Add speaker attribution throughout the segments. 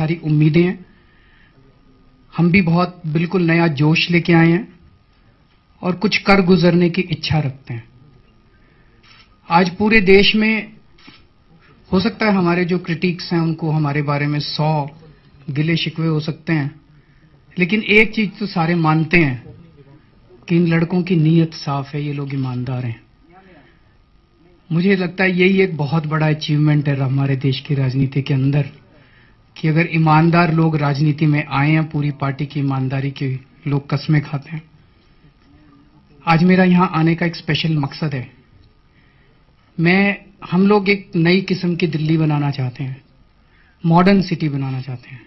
Speaker 1: सारी उम्मीदें हैं। हम भी बहुत बिल्कुल नया जोश लेके आए हैं और कुछ कर गुजरने की इच्छा रखते हैं। आज पूरे देश में हो सकता है हमारे जो क्रिटिक्स हैं उनको हमारे बारे में 100 गिले शिकवे हो सकते हैं, लेकिन एक चीज तो सारे मानते हैं कि इन लड़कों की नीयत साफ है, ये लोग ईमानदार हैं। मुझे लगता है यही एक बहुत बड़ा अचीवमेंट है हमारे देश की राजनीति के अंदर कि अगर ईमानदार लोग राजनीति में आए हैं, पूरी पार्टी की ईमानदारी के लोग कस्में खाते हैं। आज मेरा यहां आने का एक स्पेशल मकसद है। हम लोग एक नई किस्म की दिल्ली बनाना चाहते हैं, मॉडर्न सिटी बनाना चाहते हैं,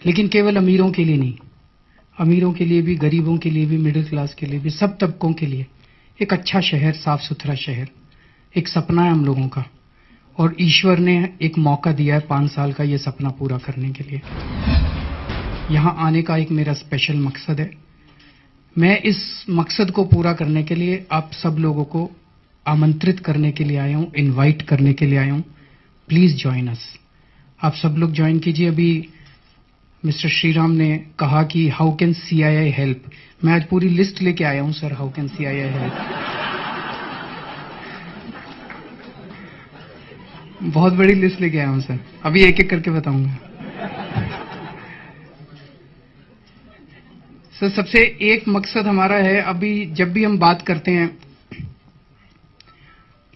Speaker 1: लेकिन केवल अमीरों के लिए नहीं, अमीरों के लिए भी, गरीबों के लिए भी, मिडिल क्लास के लिए भी, सब तबकों के लिए एक अच्छा शहर, साफ सुथरा शहर, एक सपना है हम लोगों का। और ईश्वर ने एक मौका दिया है 5 साल का ये सपना पूरा करने के लिए। यहां आने का एक मेरा स्पेशल मकसद है। मैं इस मकसद को पूरा करने के लिए आप सब लोगों को आमंत्रित करने के लिए आया हूं, इनवाइट करने के लिए आया हूं। Please join us. आप सब लोग ज्वाइन कीजिए। अभी मिस्टर श्रीराम ने कहा कि हाउ कैन सीआईआई हेल्प। मैं आज पूरी लिस्ट लेके आया हूं sir, how can CII help. बहुत बड़ी लिस्ट लेके आया हूं सर, अभी एक एक करके बताऊंगा। सर सबसे एक मकसद हमारा है, अभी जब भी हम बात करते हैं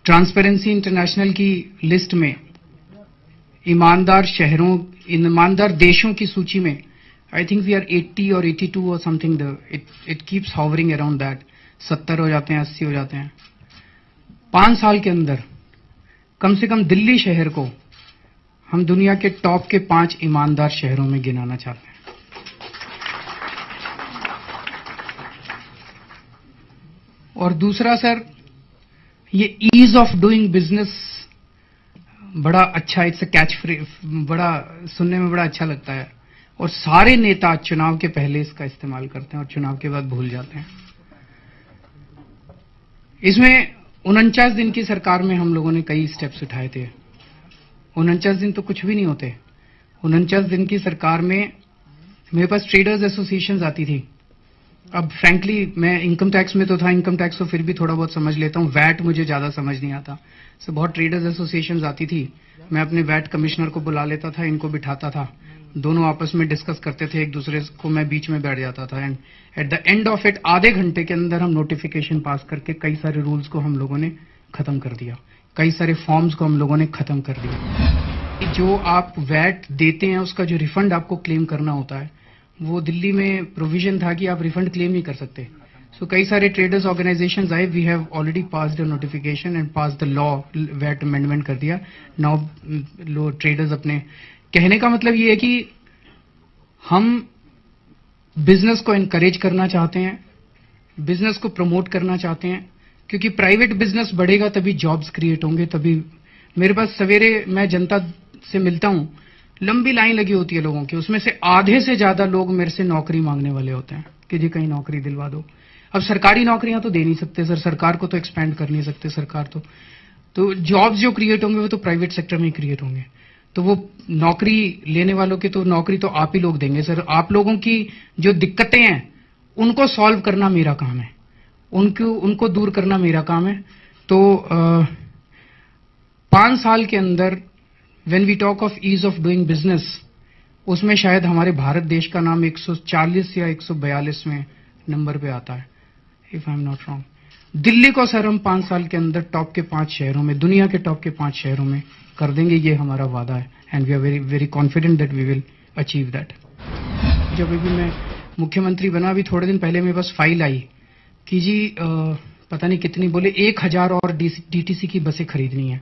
Speaker 1: ट्रांसपेरेंसी इंटरनेशनल की लिस्ट में ईमानदार शहरों, ईमानदार देशों की सूची में आई थिंक वी आर 80 और 82 और something, it keeps hovering around that. 70 हो जाते हैं, 80 हो जाते हैं। 5 साल के अंदर कम से कम दिल्ली शहर को हम दुनिया के टॉप के 5 ईमानदार शहरों में गिनाना चाहते हैं। और दूसरा सर, ये ईज ऑफ डूइंग बिजनेस बड़ा अच्छा, इट्स अ कैच फ्रेज, बड़ा सुनने में बड़ा अच्छा लगता है और सारे नेता चुनाव के पहले इसका इस्तेमाल करते हैं और चुनाव के बाद भूल जाते हैं। इसमें 49 दिन की सरकार में हम लोगों ने कई स्टेप्स उठाए थे। 49 दिन तो कुछ भी नहीं होते। 49 दिन की सरकार में मेरे पास ट्रेडर्स एसोसिएशंस आती थी। अब फ्रैंकली मैं इनकम टैक्स में तो था, इनकम टैक्स तो फिर भी थोड़ा बहुत समझ लेता हूं, वैट मुझे ज्यादा समझ नहीं आता। सो बहुत ट्रेडर्स एसोसिएशंस आती थी, मैं अपने वैट कमिश्नर को बुला लेता था, इनको बिठाता था, दोनों आपस में डिस्कस करते थे, एक दूसरे को मैं बीच में बैठ जाता था and at the end of it आधे घंटे के अंदर हम नोटिफिकेशन पास करके कई सारे रूल्स को हम लोगों ने खत्म कर दिया, कई सारे फॉर्म्स को हम लोगों ने खत्म कर दिया। जो आप वैट देते हैं उसका जो रिफंड आपको क्लेम करना होता है, वो दिल्ली में प्रोविजन था कि आप रिफंड क्लेम नहीं कर सकते। सो कई सारे ट्रेडर्स ऑर्गेनाइजेशंस आए, we have already passed a notification and pass the law, VAT amendment कर दिया। नाउ लो ट्रेडर्स अपने, कहने का मतलब ये है कि हम बिजनेस को एनकरेज करना चाहते हैं, बिजनेस को प्रमोट करना चाहते हैं, क्योंकि प्राइवेट बिजनेस बढ़ेगा तभी जॉब्स क्रिएट होंगे। तभी मेरे पास सवेरे मैं जनता से मिलता हूं, लंबी लाइन लगी होती है लोगों की, उसमें से आधे से ज्यादा लोग मेरे से नौकरी मांगने वाले होते हैं कि जी कहीं नौकरी दिलवा दो। अब सरकारी नौकरियां तो दे नहीं सकते सर, सरकार को तो एक्सपैंड कर नहीं सकते सरकार तो जॉब्स जो क्रिएट होंगे वो तो प्राइवेट सेक्टर में ही क्रिएट होंगे। तो वो नौकरी लेने वालों की तो नौकरी तो आप ही लोग देंगे सर। आप लोगों की जो दिक्कतें हैं उनको सॉल्व करना मेरा काम है, उनको दूर करना मेरा काम है। तो 5 साल के अंदर when we talk of ease of doing business, उसमें शायद हमारे भारत देश का नाम 140 या 142वें नंबर पे आता है, if I am not wrong. Delhi को सर हम 5 साल के अंदर टॉप के 5 शहरों में, दुनिया के टॉप के 5 शहरों में कर देंगे, ये हमारा वादा है and we are very very confident that we will achieve that. जब भी मैं मुख्यमंत्री बना, अभी थोड़े दिन पहले मेरे पास फाइल आई कि जी पता नहीं कितनी, बोले 1000 और डीटीसी की बसें खरीदनी है।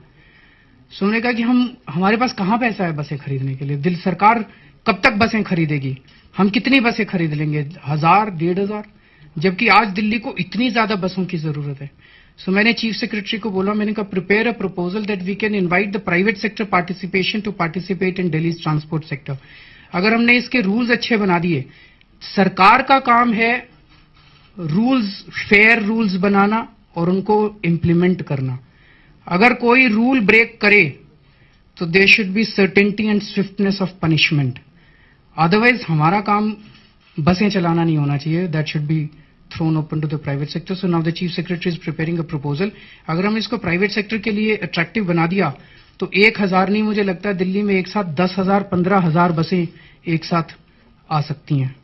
Speaker 1: सुनने का कि हमारे पास कहां पैसा है बसें खरीदने के लिए, दिल्ली सरकार कब तक बसें खरीदेगी, हम कितनी बसें खरीद लेंगे, 1000 1500, जबकि आज दिल्ली को इतनी ज्यादा बसों की जरूरत है। सो मैंने चीफ सेक्रेटरी को बोला, मैंने कहा prepare a proposal that we can invite the private sector participation to participate in Delhi transport sector. अगर हमने इसके रूल्स अच्छे बना दिए, सरकार का काम है रूल्स, फेयर रूल्स बनाना और उनको इंप्लीमेंट करना। अगर कोई रूल ब्रेक करे So there should be certainty and swiftness of punishment. Otherwise, हमारा काम बसें चलाना नहीं होना चाहिए. That should be thrown open to the private sector. So now the Chief Secretary is preparing a proposal. अगर हम इसको private sector के लिए attractive बना दिया, तो 1000 नहीं, मुझे लगता है दिल्ली में एक साथ 10,000, 15,000 बसें एक साथ आ सकती हैं.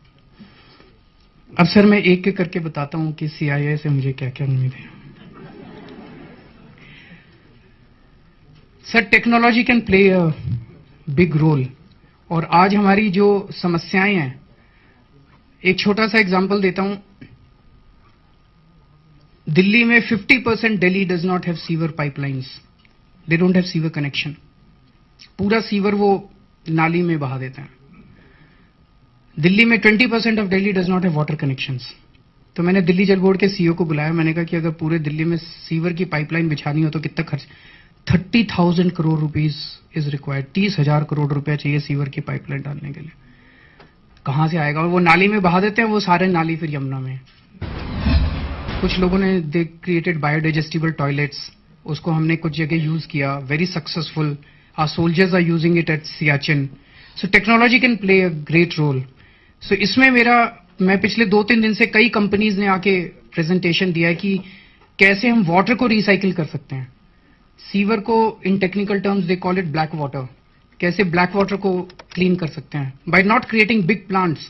Speaker 1: अब सर मैं एक एक करके बताता हूं कि CII से मुझे क्या क्या उम्मीद है. Sir technology can play a big role. और आज हमारी जो समस्याएं हैं, एक छोटा सा एग्जांपल देता हूं. दिल्ली में 50% Delhi does not have sewer pipelines. They don't have sewer connection. पूरा सीवर वो नाली में बहा देते हैं. दिल्ली में 20% of Delhi does not have water connections. तो मैंने दिल्ली जल बोर्ड के सीईओ को बुलाया. मैंने कहा कि अगर पूरे दिल्ली में सीवर की पाइपलाइन बिछानी हो तो कितना खर्च. 30,000 crore rupees is required. 30,000 crore रुपया चाहिए सीवर की पाइपलाइन डालने के लिए. कहां से आएगा. और वो नाली में बहा देते हैं. वो सारे नाली फिर यमुना में. कुछ लोगों ने दे क्रिएटेड बायोडाइजेस्टिबल टॉयलेट्स. उसको हमने कुछ जगह यूज किया. Very successful. Our soldiers are using it at Siachen. So technology can play a great role. So इसमें मैं पिछले 2-3 दिन से कई कंपनीज ने आके प्रेजेंटेशन दिया है कि कैसे हम वाटर को रिसाइकिल कर सकते हैं. सीवर को in technical terms they call it black water. कैसे ब्लैक वाटर को क्लीन कर सकते हैं by not creating big plants.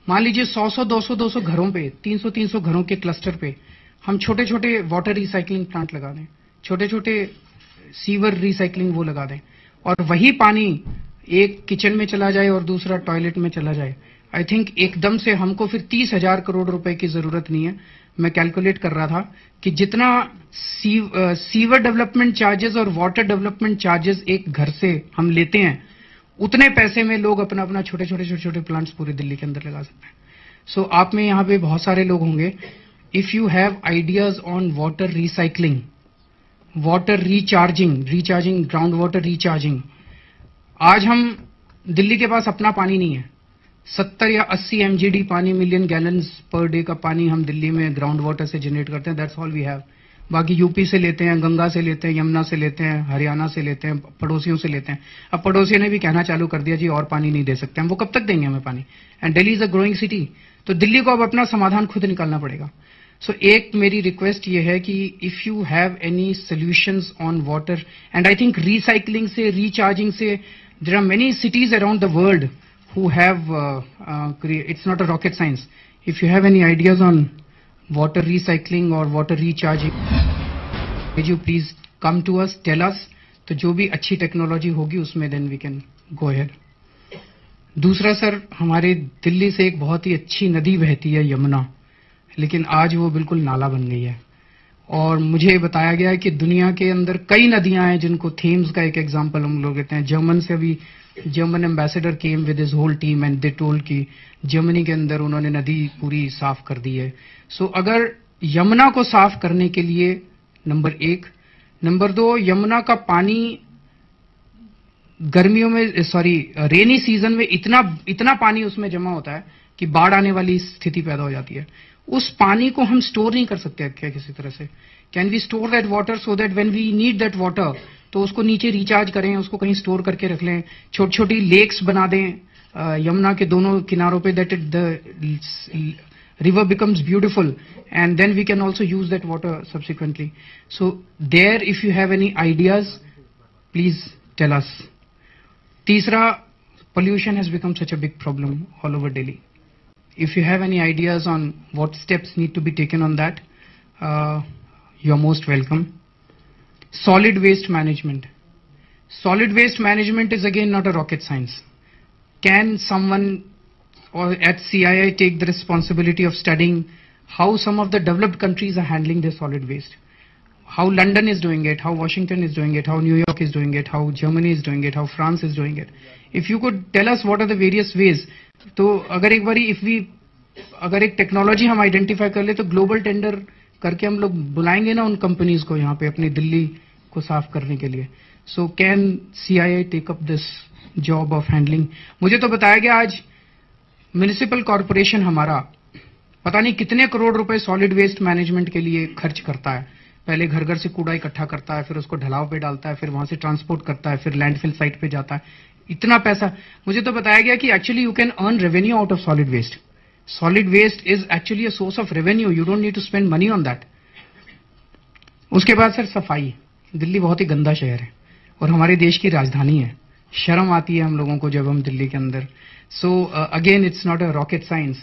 Speaker 1: मान लीजिए 100 200 घरों पे, 300 घरों के क्लस्टर पे हम छोटे छोटे वाटर रिसाइकलिंग प्लांट लगा दें. छोटे छोटे सीवर रिसाइकलिंग वो लगा दें. और वही पानी एक किचन में चला जाए और दूसरा टॉयलेट में चला जाए. आई थिंक एकदम से हमको फिर 30,000 करोड़ रुपए की जरूरत नहीं है. मैं कैलकुलेट कर रहा था कि जितना सीवर डेवलपमेंट चार्जेस और वाटर डेवलपमेंट चार्जेस एक घर से हम लेते हैं, उतने पैसे में लोग अपना अपना छोटे छोटे प्लांट्स पूरे दिल्ली के अंदर लगा सकते हैं. सो आप में यहाँ पे बहुत सारे लोग होंगे. If you have ideas on water recycling, water recharging ground water recharging. आज हम दिल्ली के पास अपना पानी नहीं है. 70 या 80 MGD पानी, मिलियन गैलन्स पर डे का पानी हम दिल्ली में ग्राउंड वाटर से जनरेट करते हैं. That's all we have. बाकी यूपी से लेते हैं, गंगा से लेते हैं, यमुना से लेते हैं, हरियाणा से लेते हैं, पड़ोसियों से लेते हैं. अब पड़ोसियों ने भी कहना चालू कर दिया जी और पानी नहीं दे सकते हम. वो कब तक देंगे हमें पानी. And Delhi is a growing city. तो दिल्ली को अब अपना समाधान खुद निकालना पड़ेगा. सो एक मेरी रिक्वेस्ट ये है कि if you have any solutions on water, and I think recycling से, रिचार्जिंग से, there are many cities around the world who have it's not a rocket science. If you have any ideas on water recycling or water recharging, would you please come to us, tell us. तो जो भी अच्छी technology होगी उसमें then we can go ahead. दूसरा sir, हमारे दिल्ली से एक बहुत ही अच्छी नदी बहती है यमुना, लेकिन आज वो बिल्कुल नाला बन गई है. और मुझे बताया गया है कि दुनिया के अंदर कई नदियां हैं जिनको, थेम्स का एक एग्जांपल हम लोग लेते हैं. जर्मन से अभी German ambassador came with his whole team and they told कि जर्मनी के अंदर उन्होंने नदी पूरी साफ कर दी है. सो अगर यमुना को साफ करने के लिए नंबर 1, नंबर 2, यमुना का पानी गर्मियों में, रेनी सीजन में इतना पानी उसमें जमा होता है कि बाढ़ आने वाली स्थिति पैदा हो जाती है. उस पानी को हम स्टोर नहीं कर सकते क्या किसी तरह से. Can we store that water so that when we need that water तो उसको नीचे रिचार्ज करें, उसको कहीं स्टोर करके रख लें. छोटी छोटी लेक्स बना दें यमुना के दोनों किनारों पे, that the river becomes beautiful and then we can also use that water subsequently. So there, if you have any ideas, please tell us. तीसरा, pollution has become such a big problem all over Delhi. If you have any ideas on what steps need to be taken on that, you are most welcome. Solid waste management. Solid waste management is again not a rocket science. Can someone or at CII take the responsibility of studying how some of the developed countries are handling their solid waste? How London is doing it, how Washington is doing it, how New York is doing it, how Germany is doing it, how France is doing it. If you could tell us what are the various ways. तो अगर एक बारी अगर एक technology हम identify कर ले तो ग्लोबल टेंडर करके हम लोग बुलाएंगे ना उन कंपनीज को यहाँ पे अपनी दिल्ली को साफ करने के लिए. So can CII take up this job of handling. मुझे तो बताया गया आज म्युनिसिपल कॉर्पोरेशन हमारा पता नहीं कितने करोड़ रुपए सॉलिड वेस्ट मैनेजमेंट के लिए खर्च करता है. पहले घर घर से कूड़ा इकट्ठा करता है, फिर उसको ढलाव पे डालता है, फिर वहां से ट्रांसपोर्ट करता है, फिर लैंडफिल साइट पे जाता है। इतना पैसा मुझे तो बताया गया कि actually you can earn revenue out of solid waste. Solid waste is actually a source of revenue, you don't need to spend money on that. उसके बाद सर सफाई, दिल्ली बहुत ही गंदा शहर है और हमारे देश की राजधानी है। शर्म आती है हम लोगों को जब हम दिल्ली के अंदर। So again it's not a rocket science,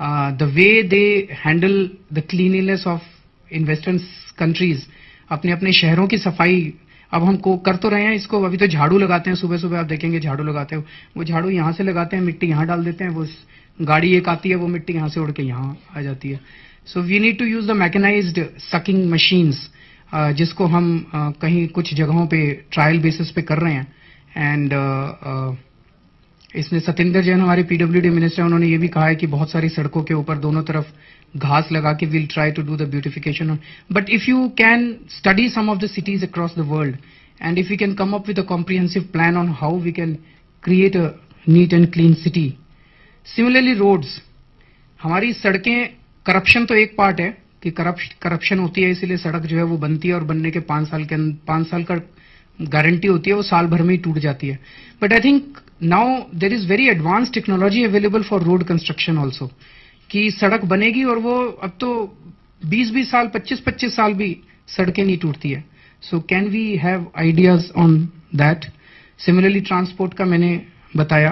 Speaker 1: the way they handle the cleanliness of in western countries, अपने अपने शहरों की सफाई अब हम को कर तो रहे हैं इसको। अभी तो झाड़ू लगाते हैं, सुबह सुबह आप देखेंगे झाड़ू लगाते हो, वो झाड़ू यहां से लगाते हैं, मिट्टी यहां डाल देते हैं, वो गाड़ी एक आती है, वो मिट्टी यहां से उड़ के यहां आ जाती है। So we need to use the mechanised sucking machines, जिसको हम कहीं कुछ जगहों पे ट्रायल बेसिस पे कर रहे हैं। एंड इसमें सतेंद्र जैन हमारे पीडब्ल्यूडी मिनिस्टर, उन्होंने ये भी कहा है कि बहुत सारी सड़कों के ऊपर दोनों तरफ घास लगा के will try to do the beautification. But if you can study some of the cities across the world and if you can come up with a comprehensive plan on how we can create a neat and clean city. Similarly roads, हमारी सड़कें, corruption तो एक part है कि corruption होती है इसलिए सड़क जो है वो बनती है और बनने के 5 साल का गारंटी होती है, वो साल भर में ही टूट जाती है। But I think now there is very advance technology available for road construction also, कि सड़क बनेगी और वो अब तो 20-20 साल, 25-25 साल भी सड़कें नहीं टूटती है। So can we have ideas on that. Similarly transport का मैंने बताया।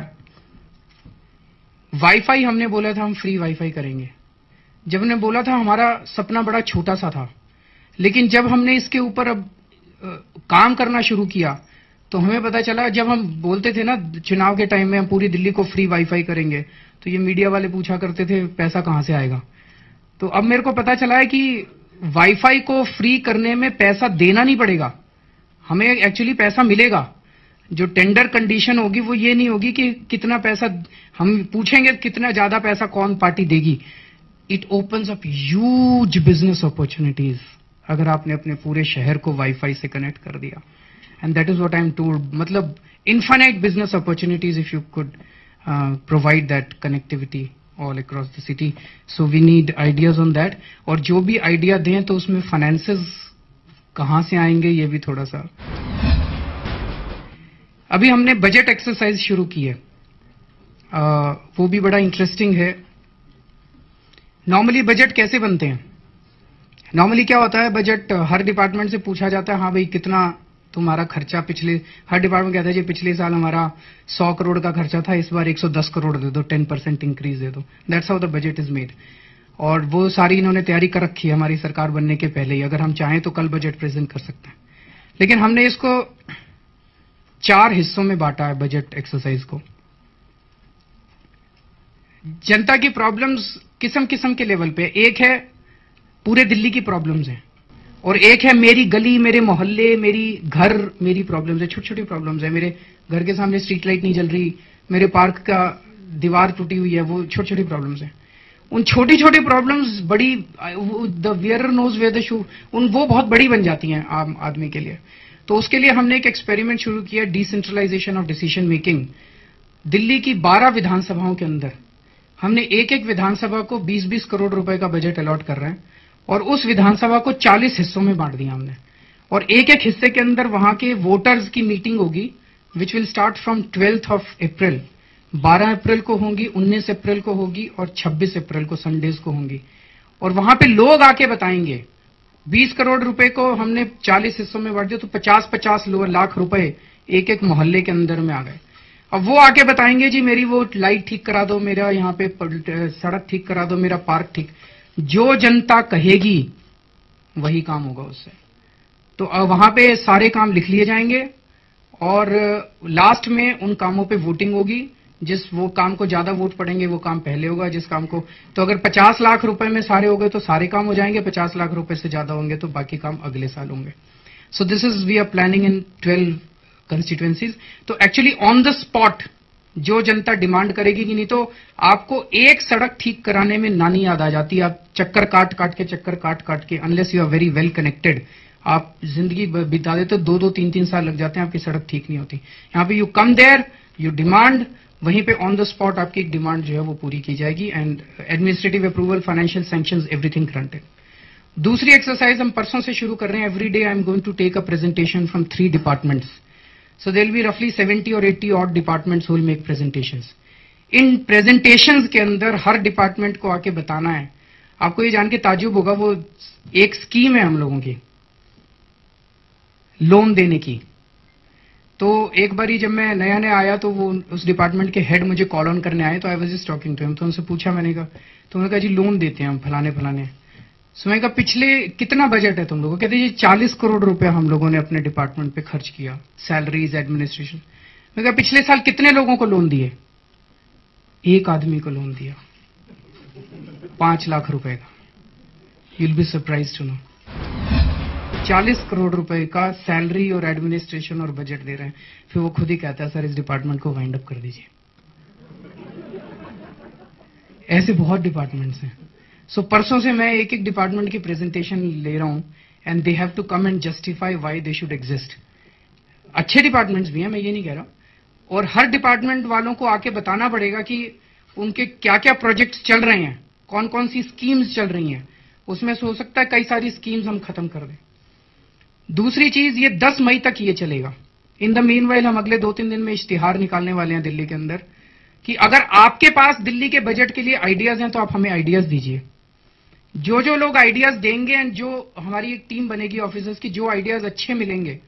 Speaker 1: वाईफाई हमने बोला था हम फ्री वाईफाई करेंगे। जब हमने बोला था हमारा सपना बड़ा छोटा सा था, लेकिन जब हमने इसके ऊपर अब काम करना शुरू किया तो हमें पता चला, जब हम बोलते थे ना चुनाव के टाइम में हम पूरी दिल्ली को फ्री वाईफाई करेंगे, तो ये मीडिया वाले पूछा करते थे पैसा कहां से आएगा। तो अब मेरे को पता चला है कि वाईफाई को फ्री करने में पैसा देना नहीं पड़ेगा, हमें एक्चुअली पैसा मिलेगा। जो टेंडर कंडीशन होगी वो ये नहीं होगी कि कितना पैसा, हम पूछेंगे कितना ज्यादा पैसा कौन पार्टी देगी। It opens up huge business opportunities अगर आपने अपने पूरे शहर को वाईफाई से कनेक्ट कर दिया। And that is what I am told, मतलब infinite business opportunities if you could provide that connectivity all across the city. So we need ideas on that, और जो भी आइडिया दें तो उसमें फाइनेंसेस कहां से आएंगे ये भी थोड़ा सा। अभी हमने बजट एक्सरसाइज शुरू की है, वो भी बड़ा इंटरेस्टिंग है। नॉर्मली बजट कैसे बनते हैं? नॉर्मली क्या होता है, बजट हर डिपार्टमेंट से पूछा जाता है, हाँ भाई कितना तुम्हारा खर्चा, पिछले हर डिपार्टमेंट कहता है जी पिछले साल हमारा 100 करोड़ का खर्चा था, इस बार 110 करोड़ दे दो, 10% इंक्रीज दे दो। That's how the budget is made. और वो सारी इन्होंने तैयारी कर रखी है हमारी सरकार बनने के पहले ही। अगर हम चाहें तो कल बजट प्रेजेंट कर सकते हैं, लेकिन हमने इसको 4 हिस्सों में बांटा है बजट एक्सरसाइज को। जनता की प्रॉब्लम्स किस्म किस्म के लेवल पे, एक है पूरे दिल्ली की प्रॉब्लम्स हैं, और एक है मेरी गली, मेरे मोहल्ले, मेरी घर, मेरी प्रॉब्लम्स है, छोटी छोटी प्रॉब्लम्स है। मेरे घर के सामने स्ट्रीट लाइट नहीं जल रही, मेरे पार्क का दीवार टूटी हुई है, वो छोटी छोटी प्रॉब्लम्स हैं। उन छोटी छोटी प्रॉब्लम्स बड़ी, the wearer knows where the shoe, वो बहुत बड़ी बन जाती हैं आम आदमी के लिए। तो उसके लिए हमने एक एक्सपेरिमेंट शुरू किया, decentralisation of decision making. Delhi की 12 विधानसभाओं के अंदर हमने एक एक विधानसभा को 20-20 करोड़ रुपए का बजट अलॉट कर रहे हैं, और उस विधानसभा को 40 हिस्सों में बांट दिया हमने। और एक एक हिस्से के अंदर वहां के वोटर्स की मीटिंग होगी, which will start from 12th of April। 12 अप्रैल को होंगी, 19 अप्रैल को होगी और 26 अप्रैल को संडेज को होंगी। और वहां पे लोग आके बताएंगे, 20 करोड़ रुपए को हमने 40 हिस्सों में बांट दिया, तो 50-50 लाख रुपए एक एक मोहल्ले के अंदर में आ गए। अब वो आके बताएंगे जी मेरी वो लाइट ठीक करा दो, मेरा यहाँ पे सड़क ठीक करा दो, मेरा पार्क ठीक। जो जनता कहेगी वही काम होगा उससे। तो वहां पे सारे काम लिख लिए जाएंगे और लास्ट में उन कामों पे वोटिंग होगी। जिस वो काम को ज्यादा वोट पड़ेंगे वो काम पहले होगा, जिस काम को, तो अगर 50 लाख रुपए में सारे हो गए तो सारे काम हो जाएंगे, 50 लाख रुपए से ज्यादा होंगे तो बाकी काम अगले साल होंगे। So this is we are planning in 12 constituencies. तो एक्चुअली ऑन द स्पॉट जो जनता डिमांड करेगी कि नहीं, तो आपको एक सड़क ठीक कराने में नानी याद आ जाती है। आप चक्कर काट काट के unless you are very well connected, आप जिंदगी बिता देते, 2-2, 3-3 साल लग जाते हैं, आपकी सड़क ठीक नहीं होती। यहाँ पे you come there, you demand, वहीं पे ऑन द स्पॉट आपकी डिमांड जो है वो पूरी की जाएगी। And administrative approval, financial sanctions, everything granted. दूसरी एक्सरसाइज हम परसों से शुरू कर रहे हैं. Every day I am going to take a presentation from 3 departments. So there will be roughly 70 or 80 odd departments who will make presentations. In presentations के अंदर हर डिपार्टमेंट को आके बताना है. आपको ये जान के ताज्जुब होगा, वो एक स्कीम है हम लोगों की लोन देने की. तो एक बारी जब मैं नया नया आया तो वो उस डिपार्टमेंट के हेड मुझे कॉल ऑन करने आए. तो I was just talking to him. तो उनसे पूछा मैंने कहा, तो उन्होंने कहा जी लोन देते हैं हम फलाने फलाने. सो मैंने कहा पिछले कितना बजट है तुम लोगों? कहते जी 40 करोड़ रुपया हम लोगों ने अपने डिपार्टमेंट पे खर्च किया, सैलरीज, एडमिनिस्ट्रेशन. मैं कहा पिछले साल कितने लोगों को लोन दिए? एक आदमी को लोन दिया 5 लाख रुपए का. You'll be surprise to know 40 crore रुपए का सैलरी और एडमिनिस्ट्रेशन और बजट दे रहे हैं. फिर वो खुद ही कहता है सर इस डिपार्टमेंट को वाइंड अप कर दीजिए. ऐसे बहुत डिपार्टमेंट्स हैं. सो परसों से मैं एक एक डिपार्टमेंट की प्रेजेंटेशन ले रहा हूं and they have to come and justify why they should exist. अच्छे डिपार्टमेंट्स भी हैं, मैं ये नहीं कह रहा. और हर डिपार्टमेंट वालों को आके बताना पड़ेगा कि उनके क्या क्या प्रोजेक्ट्स चल रहे हैं, कौन कौन सी स्कीम्स चल रही हैं. उसमें से हो सकता है कई सारी स्कीम्स हम खत्म कर दें. दूसरी चीज, ये 10 मई तक ये चलेगा. इन द मीनवाइल हम अगले 2-3 दिन में इश्तिहार निकालने वाले हैं दिल्ली के अंदर कि अगर आपके पास दिल्ली के बजट के लिए आइडियाज हैं तो आप हमें आइडियाज दीजिए. जो जो लोग आइडियाज देंगे एंड जो हमारी एक टीम बनेगी ऑफिसर्स की, जो आइडियाज अच्छे मिलेंगे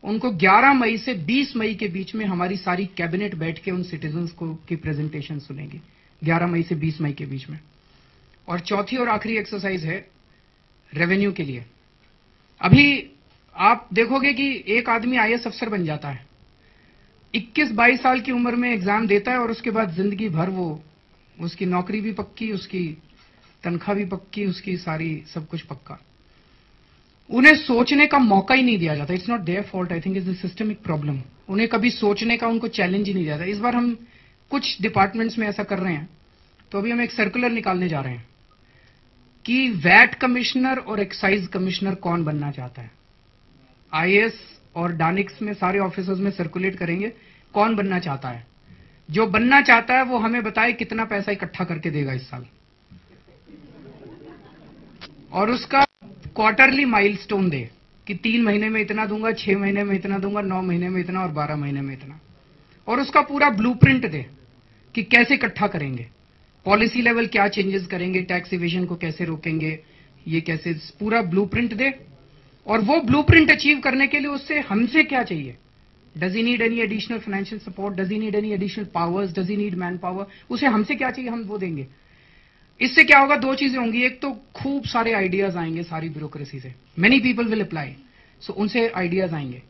Speaker 1: उनको 11 मई से 20 मई के बीच में हमारी सारी कैबिनेट बैठ के उन सिटीजन्स को की प्रेजेंटेशन सुनेगी. 11 मई से 20 मई के बीच में. और चौथी और आखिरी एक्सरसाइज है रेवेन्यू के लिए. अभी आप देखोगे कि एक आदमी आईएएस अफसर बन जाता है, 21-22 साल की उम्र में एग्जाम देता है और उसके बाद जिंदगी भर वो उसकी नौकरी भी पक्की, उसकी तनख्वाह भी पक्की, उसकी सारी सब कुछ पक्का. उन्हें सोचने का मौका ही नहीं दिया जाता. It's not their fault, I think it's a systemic problem. उन्हें कभी सोचने का उनको चैलेंज ही नहीं दिया जाता. इस बार हम कुछ डिपार्टमेंट्स में ऐसा कर रहे हैं. तो अभी हम एक सर्कुलर निकालने जा रहे हैं कि वैट कमिश्नर और एक्साइज कमिश्नर कौन बनना चाहता है. आईएएस और डानिक्स में सारे ऑफिसर्स में सर्कुलेट करेंगे कौन बनना चाहता है. जो बनना चाहता है वो हमें बताए कितना पैसा इकट्ठा करके देगा इस साल, और उसका क्वार्टरली माइलस्टोन दे कि 3 महीने में इतना दूंगा, 6 महीने में इतना दूंगा, 9 महीने में इतना और 12 महीने में इतना. और उसका पूरा ब्लूप्रिंट दे कि कैसे इकट्ठा करेंगे, पॉलिसी लेवल क्या चेंजेस करेंगे, टैक्स इवेजन को कैसे रोकेंगे, ये कैसे, पूरा ब्लूप्रिंट दे. और वो ब्लूप्रिंट अचीव करने के लिए उससे हमसे क्या चाहिए. Does he need any additional financial support, does he need any additional powers, does he need man power, उसे हमसे क्या चाहिए हम वो देंगे. इससे क्या होगा, 2 चीजें होंगी. एक तो खूब सारे आइडियाज आएंगे सारी ब्यूरोक्रेसी से, मेनी पीपल विल अप्लाई. सो उनसे आइडियाज आएंगे.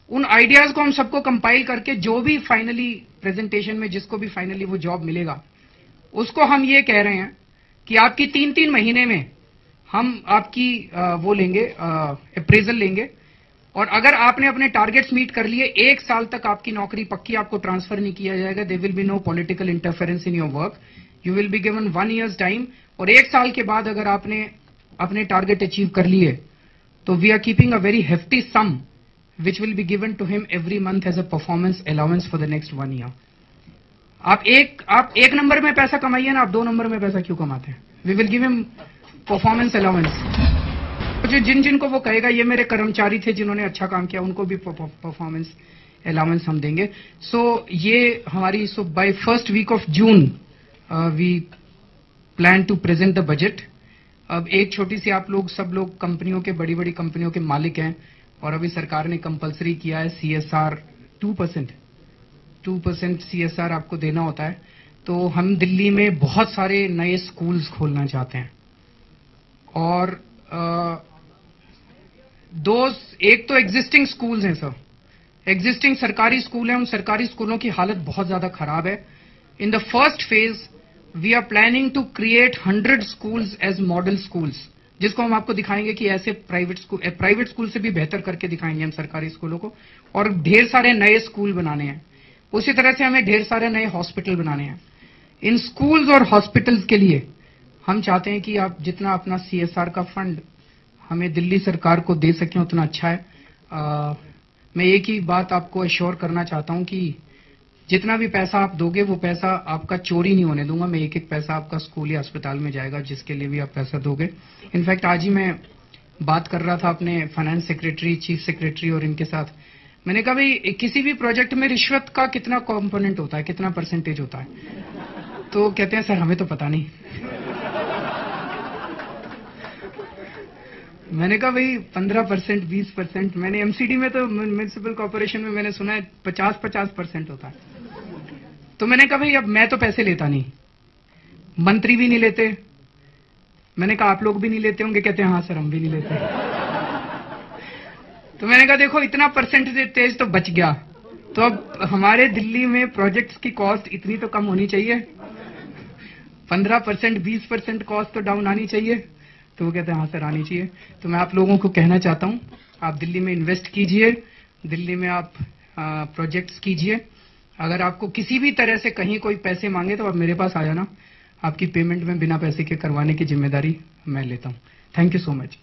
Speaker 1: उन आइडियाज को हम सबको कंपाइल करके जो भी फाइनली प्रेजेंटेशन में जिसको भी फाइनली वो जॉब मिलेगा उसको हम ये कह रहे हैं कि आपकी 3-3 महीने में हम आपकी वो लेंगे, अप्रेजल लेंगे. और अगर आपने अपने टारगेट्स मीट कर लिए, 1 साल तक आपकी नौकरी पक्की, आपको ट्रांसफर नहीं किया जाएगा. There will be no political interference in your work. You will be given 1 years time. और 1 साल के बाद अगर आपने अपने टारगेट अचीव कर लिए तो we are keeping a very hefty sum which will be given to him every month as a performance allowance for the next 1 year. आप एक नंबर में पैसा कमाइए ना, आप 2 नंबर में पैसा क्यों कमाते हैं. We will give him performance allowance. जो जिनको वो कहेगा ये मेरे कर्मचारी थे जिन्होंने अच्छा काम किया, उनको भी परफॉर्मेंस अलाउंस हम देंगे. सो ये हमारी, so by first week of June we plan to present the budget. अब एक छोटी सी, आप लोग सब लोग कंपनियों के, बड़ी बड़ी कंपनियों के मालिक हैं और अभी सरकार ने कंपलसरी किया है सीएसआर 2% सीएसआर आपको देना होता है. तो हम दिल्ली में बहुत सारे नए स्कूल्स खोलना चाहते हैं. और एक तो एग्जिस्टिंग स्कूल्स हैं सर, एग्जिस्टिंग सरकारी स्कूल हैं. उन सरकारी स्कूलों की हालत बहुत ज्यादा खराब है. In the first phase we are planning to create 100 schools as model schools, जिसको हम आपको दिखाएंगे कि ऐसे प्राइवेट स्कूल से भी बेहतर करके दिखाएंगे हम सरकारी स्कूलों को. और ढेर सारे नए स्कूल बनाने हैं. उसी तरह से हमें ढेर सारे नए हॉस्पिटल बनाने हैं. इन स्कूल्स और हॉस्पिटल्स के लिए हम चाहते हैं कि आप जितना अपना सीएसआर का फंड हमें दिल्ली सरकार को दे सकें उतना अच्छा है. मैं एक ही बात आपको एश्योर करना चाहता हूं कि जितना भी पैसा आप दोगे वो पैसा आपका चोरी नहीं होने दूंगा. मैं एक एक पैसा आपका स्कूल या अस्पताल में जाएगा जिसके लिए भी आप पैसा दोगे. इनफैक्ट आज ही मैं बात कर रहा था अपने फाइनेंस सेक्रेटरी, चीफ सेक्रेटरी और इनके साथ। मैंने कहा भाई किसी भी प्रोजेक्ट में रिश्वत का कितना कंपोनेंट होता है, कितना परसेंटेज होता है? तो कहते हैं सर हमें तो पता नहीं। मैंने कहा भाई 15%, 20%। मैंने एमसीडी में तो म्युनिसिपल कॉर्पोरेशन में मैंने सुना है 50% होता है। तो मैंने कहा भाई अब मैं तो पैसे लेता नहीं, मंत्री भी नहीं लेते। मैंने कहा आप लोग भी नहीं लेते होंगे? कहते हैं हाँ सर हम भी नहीं लेते। तो मैंने कहा देखो इतना परसेंटेज तो बच गया, तो अब हमारे दिल्ली में प्रोजेक्ट्स की कॉस्ट इतनी तो कम होनी चाहिए, 15%, 20% कॉस्ट तो डाउन आनी चाहिए। तो वो कहते हैं हाँ सर आनी चाहिए। तो मैं आप लोगों को कहना चाहता हूं आप दिल्ली में इन्वेस्ट कीजिए, दिल्ली में आप प्रोजेक्ट्स कीजिए। अगर आपको किसी भी तरह से कहीं कोई पैसे मांगे तो आप मेरे पास आ जाना, आपकी पेमेंट में बिना पैसे के करवाने की जिम्मेदारी मैं लेता हूं। Thank you so much.